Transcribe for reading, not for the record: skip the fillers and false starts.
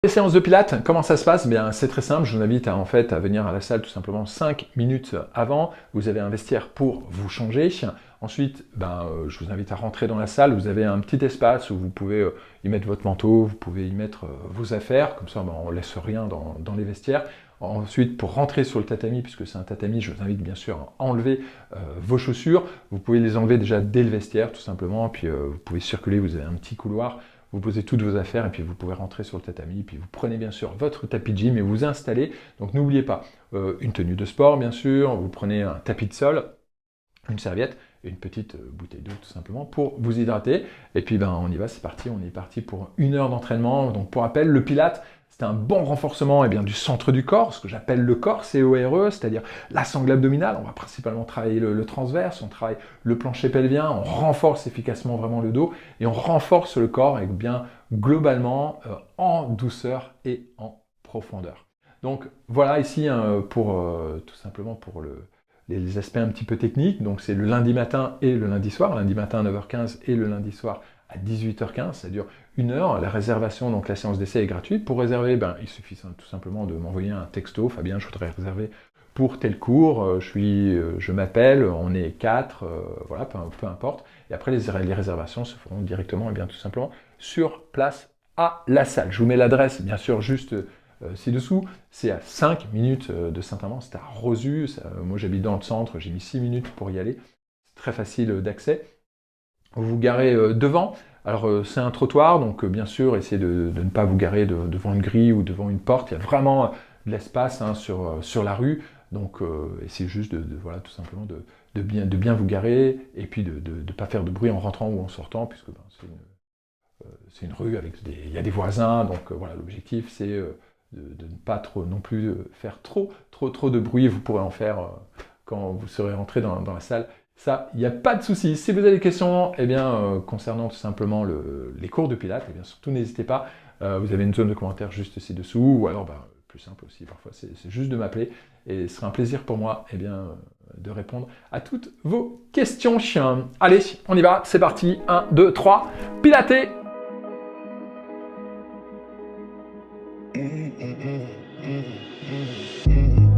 Les séances de pilates, comment ça se passe? Bien, c'est très simple, je vous invite en fait à venir à la salle tout simplement 5 minutes avant. Vous avez un vestiaire pour vous changer. Ensuite, je vous invite à rentrer dans la salle. Vous avez un petit espace où vous pouvez y mettre votre manteau, vous pouvez y mettre vos affaires. Comme ça, on ne laisse rien dans les vestiaires. Ensuite, pour rentrer sur le tatami, puisque c'est un tatami, je vous invite bien sûr à enlever vos chaussures. Vous pouvez les enlever déjà dès le vestiaire, tout simplement. Puis vous pouvez circuler, vous avez un petit couloir. Vous posez toutes vos affaires et puis vous pouvez rentrer sur le tatami. Puis vous prenez bien sûr votre tapis de gym et vous installez. Donc n'oubliez pas, une tenue de sport bien sûr. Vous prenez un tapis de sol, une serviette et une petite bouteille d'eau tout simplement pour vous hydrater. Et puis on y va, c'est parti. On est parti pour 1 heure d'entraînement. Donc pour rappel, le Pilates, c'est un bon renforcement du centre du corps, ce que j'appelle le corps, CORE, c'est-à-dire la sangle abdominale. On va principalement travailler le transverse, on travaille le plancher pelvien, on renforce efficacement vraiment le dos et on renforce le corps avec globalement en douceur et en profondeur. Donc voilà ici pour tout simplement pour les aspects un petit peu techniques. Donc c'est le lundi matin et le lundi soir, lundi matin à 9h15 et le lundi soir à 18h15, ça dure 1 heure. La réservation, donc la séance d'essai est gratuite. Pour réserver, il suffit tout simplement de m'envoyer un texto. Fabien, je voudrais réserver pour tel cours, je m'appelle, on est 4, voilà, peu importe. Et après, les réservations se feront directement, tout simplement, sur place à la salle. Je vous mets l'adresse, bien sûr, juste ci-dessous. C'est à 5 minutes de Saint-Amand, c'est à Rosu. Moi, j'habite dans le centre, j'ai mis 6 minutes pour y aller. C'est très facile d'accès. Vous vous garez devant. Alors c'est un trottoir, donc bien sûr, essayez de ne pas vous garer devant une grille ou devant une porte. Il y a vraiment de l'espace sur la rue. Donc essayez juste voilà, tout simplement de bien vous garer et puis de ne pas faire de bruit en rentrant ou en sortant, puisque c'est une rue avec il y a des voisins. Donc voilà, l'objectif c'est de ne pas trop non plus faire trop de bruit. Vous pourrez en faire quand vous serez rentré dans la salle. Ça, il n'y a pas de souci. Si vous avez des questions concernant tout simplement les cours de Pilates, surtout n'hésitez pas. Vous avez une zone de commentaires juste ci-dessous, ou alors plus simple aussi, parfois c'est juste de m'appeler. Et ce sera un plaisir pour moi de répondre à toutes vos questions. Allez, on y va, c'est parti. 1, 2, 3, Pilates. Mm, mm, mm, mm, mm, mm.